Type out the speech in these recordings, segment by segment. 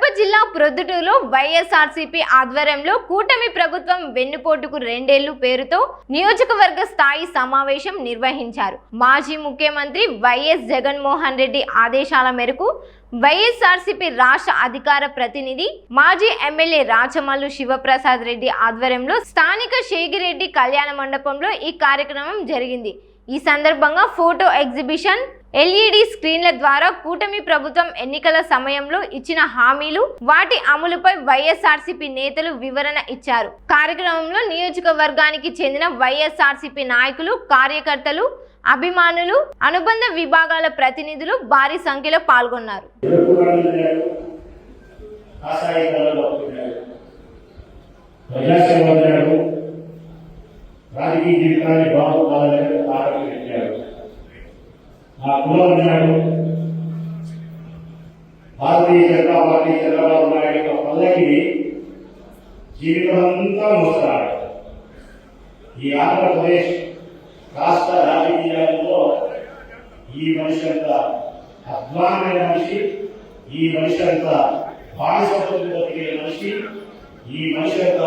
కడప జిల్లా ప్రొద్దుటూరులో వైఎస్ఆర్సీపీ ఆధ్వర్యంలో కూటమి ప్రభుత్వం వెన్నుపోటుకు 2 ఏళ్లు పేరుతో నియోజకవర్గ స్థాయి సమావేశం నిర్వహించారు. మాజీ ముఖ్యమంత్రి వైఎస్ జగన్మోహన్ రెడ్డి ఆదేశాల మేరకు వైఎస్ఆర్సీపీ రాష్ట్ర అధికార ప్రతినిధి మాజీ ఎమ్మెల్యే రాచమల్లు శివప్రసాద్ రెడ్డి ఆధ్వర్యంలో స్థానిక షేగిరెడ్డి కళ్యాణ మండపంలో ఈ కార్యక్రమం జరిగింది. ఈ సందర్భంగా ఫోటో ఎగ్జిబిషన్, LED స్క్రీన్ల ద్వారా కూటమి ప్రభుత్వం ఎన్నికల సమయంలో ఇచ్చిన హామీలు, వాటి అమలుపై వైఎస్ఆర్సీపీ నేతలు వివరణ ఇచ్చారు. కార్యక్రమంలో నియోజకవర్గానికి చెందిన వైఎస్ఆర్సీపీ నాయకులు, కార్యకర్తలు, అభిమానులు, అనుబంధ విభాగాల ప్రతినిధులు భారీ సంఖ్యలో పాల్గొన్నారు. రాజకీయ జీవితాన్ని బాగుపడాలని ఆరోపించాడు. ఆ కులం ఉన్నాడు. భారతీయ జనతా పార్టీ చంద్రబాబు నాయుడు యొక్క పల్లకి జీవితం అంతా మోస్తాడు. ఈ ఆంధ్రప్రదేశ్ రాష్ట్ర రాజకీయాలలో ఈ మనిషి అంత అధ్వానమైన మనిషి, ఈ మనిషి అంత బానిసత్వం బతికే మనిషి, ఈ మనిషి అంత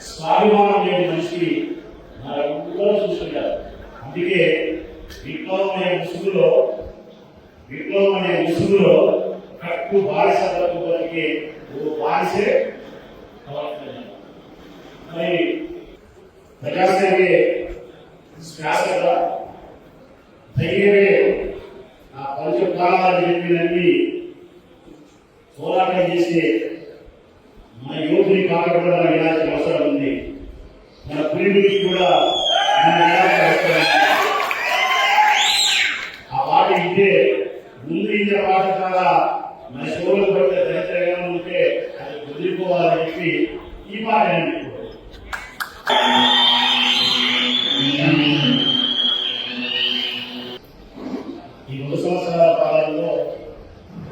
స్వాభిమానం లేని మనిషి మనలో చూస్తున్నారు. అందుకే విప్లవం అనే ముసుగులో కట్టు బానిసత్వం బతికే బానిసే మరి ప్రజాసేవే శ్వాసత ధైర్యమే ఆ పంచప్రాణాలు చెప్పినన్ని పోరాటం చేసే మన యోధుని కాకుండా వినాల్సిన అవసరం ఉంది. మన పిల్లలకి కూడా ఆ పాట ఇదే ముందు ఇచ్చే పాట ద్వారా మన శోభలు పడితే దరిద్రంగా ఉంటే అది కుదిరిపోవాలని చెప్పి ఈ పాట ఈ 2 సంవత్సరాల కాలంలో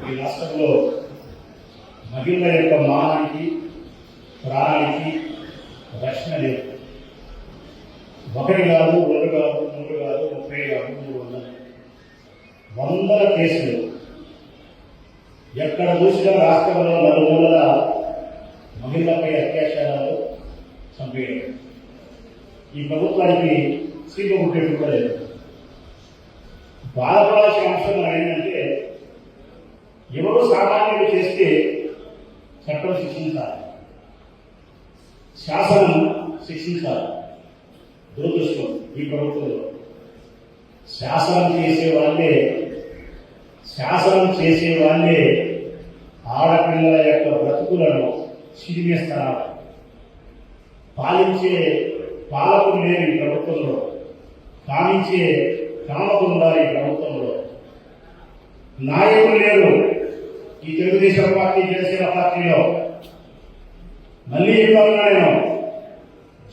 ఈ రాష్ట్రంలో మహిళల యొక్క మానానికి, ప్రాణానికి రక్షణ లేదు. 1 కాదు, 2 కాదు, 3 కాదు, 30 కాదు, 300 వందల కేసులు ఎక్కడ చూసినా రాష్ట్రంలో నలుమూలల మహిళలపై అత్యాచారాలు, చంపేయడం. ఈ ప్రభుత్వానికి సీట్లు ఉండేట్టు కూడా లేదు. బాధపడాల్సిన అంశం ఏంటంటే ఎవరు సామాన్యులు చేస్తే చట్టం శిక్షించాలి, శాసనం శిక్షించాలి. దురదృష్టం ఈ ప్రభుత్వంలో శాసనం చేసే వాళ్ళే ఆడపిల్లల యొక్క బ్రతుకులను చిరిమేస్తున్నారు. పాలించే పాలకులు లేరు ఈ ప్రభుత్వంలో, కామించే కామకులు ఉన్నారు ఈ ప్రభుత్వంలో, నాయకులు లేరు ఈ తెలుగుదేశం పార్టీ, జనసేన పార్టీలో. మళ్ళీ చెప్తున్నాను,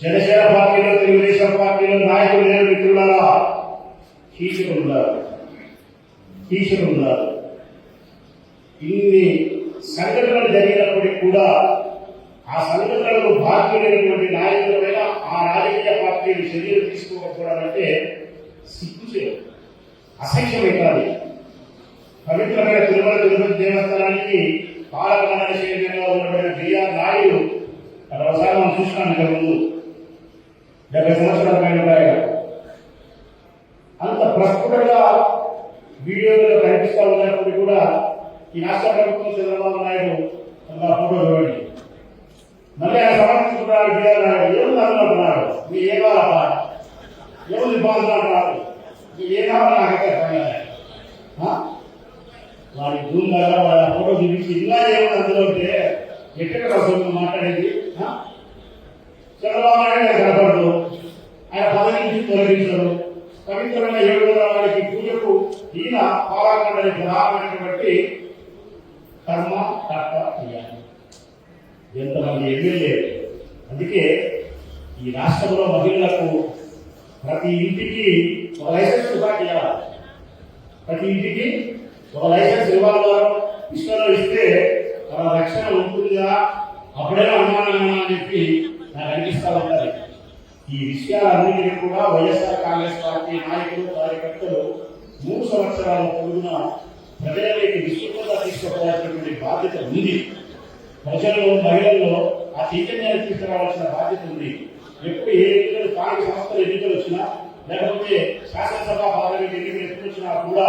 జనసేన పార్టీలో, తెలుగుదేశం పార్టీలో నాయకులు లేరు మిత్రులారా. కీచకులు ఉన్నారు. ఇన్ని సంఘటనలు జరిగినప్పటికీ కూడా ఆ సంఘటనలకు బాధ్యులైనటువంటి నాయకులపైన ఆ రాజకీయ పార్టీలు చర్యలు తీసుకోకపోవడం అంటే సిగ్గుచేటు, అసహ్యమైనది. పవిత్రమైన తిరుపతి దేవస్థానానికి పాలక మండలి చైర్మన్గా ఉన్నటువంటి బిఆర్ నాయుడు ఒకసారి మనం చూసినాం. ఇంతకు ముందు 70 సంవత్సరాల పైన అంత ప్రస్ఫుటంగా వీడియోలో కనిపిస్తూ ఉన్నప్పుడు కూడా ఈ రాష్ట్ర ప్రభుత్వం చంద్రబాబు నాయుడు ఫోటో చూడండి. మళ్ళీ ఆయన సమర్థించుకున్నాడు బిఆర్ నాయుడు. ఎవరు అనుకుంటున్నాడు? మీ ఏ కావాలా, ఎవరు ఇబ్బందులు అంటున్నారు, మీ ఏ కావాలా నాకైతే వాడి భూమిగా వాళ్ళ ఫోటో చూపించి ఇలా ఏమన్నా అందులో ఉంటే ఎక్కడ అసలు మాట్లాడేది. చంద్రబాబు నాయుడు కనపడదు, ఆయన పదవి నుంచి తొలగించరు. పవిత్రమైన 700 వాడికి పూజకు ఈయన పాలకులని ప్రధానమైనటువంటి కర్మ కర్త చేయాలి. ఎంతమంది ఎమ్మెల్యే. అందుకే ఈ రాష్ట్రంలో మహిళలకు ప్రతి ఇంటికి ఒక లైసెన్స్ కూడా చేయాలి. ప్రతి ఇంటికి ఒక లైసెన్స్ ఇవ్వాలి. ఇష్టంలో ఇస్తే వాళ్ళ రక్షణ ఉంటుందా, అప్పుడే అనుమానంగా అని చెప్పి నాకు అనిపిస్తూ ఉంటుంది. ఈ విషయాలన్నింటినీ కూడా వైఎస్ఆర్ కాంగ్రెస్ పార్టీ నాయకులు, కార్యకర్తలు 3 సంవత్సరాల పొడుగున ప్రజలకి విస్తృతంగా తీసుకోవాల్సినటువంటి బాధ్యత ఉంది. ప్రజల్లో మహిళల్లో ఆ చైతన్యాన్ని తీసుకురావాల్సిన బాధ్యత ఉంది. ఎప్పుడు ఏ ఎన్నికలు స్థానిక సంస్థల ఎన్నికలు వచ్చినా లేకపోతే శాసనసభ పార్లమెంట్ ఎన్నికలు ఎప్పుడు వచ్చినా కూడా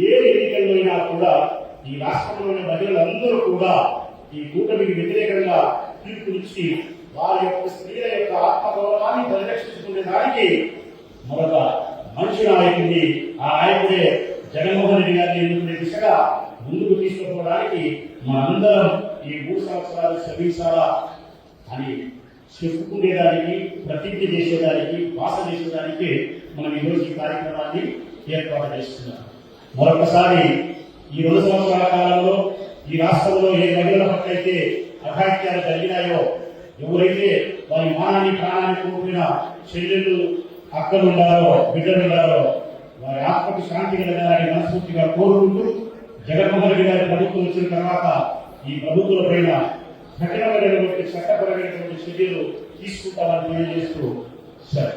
ఏ ఎన్నికల్లో అయినా కూడా ఈ రాష్ట్రంలోని మహిళలందరూ కూడా ఈ కూటమికి వ్యతిరేకంగా తీర్పునిచ్చి వారి యొక్క స్త్రీల యొక్క ఆత్మగౌరవాన్ని పరిరక్షించుకునే దానికి మరొక మంచి నాయకుడిని, ఆ నాయకుడే జగన్మోహన్ రెడ్డి గారిని ఎన్నుకునే దిశగా ముందుకు తీసుకుపోవడానికి మనందరం ఈ 3 సంవత్సరాలు శ్రమించాలా అని చెప్పుకునేదానికి, ప్రతిజ్ఞ చేసేదానికి, భాష చేసేదానికి మనం ఈరోజు ఈ కార్యక్రమాన్ని ఏర్పాటు చేస్తున్నాం. మరొకసారి ఈ 2 సంవత్సరాల కాలంలో ఈ రాష్ట్రంలో ఏ మహిళల పట్ల అయితే అఘాయిత్యాలు జరిగినాయో, ఎవరైతే వారి మానాన్ని ప్రాణాన్ని కోల్పోయిన చెల్లెళ్ళు, అక్కలు ఉండారో, బిడ్డలు ఉండారో వారి ఆత్మకు శాంతి కలగాలని మనస్ఫూర్తిగా కోరుకుంటూ జగన్మోహన్ రెడ్డి గారి ప్రభుత్వం వచ్చిన తర్వాత ఈ ప్రభుత్వాల పైన కఠినమైనటువంటి చట్టపరమైనటువంటి చర్యలు తీసుకుంటామని తెలియజేస్తూ సార్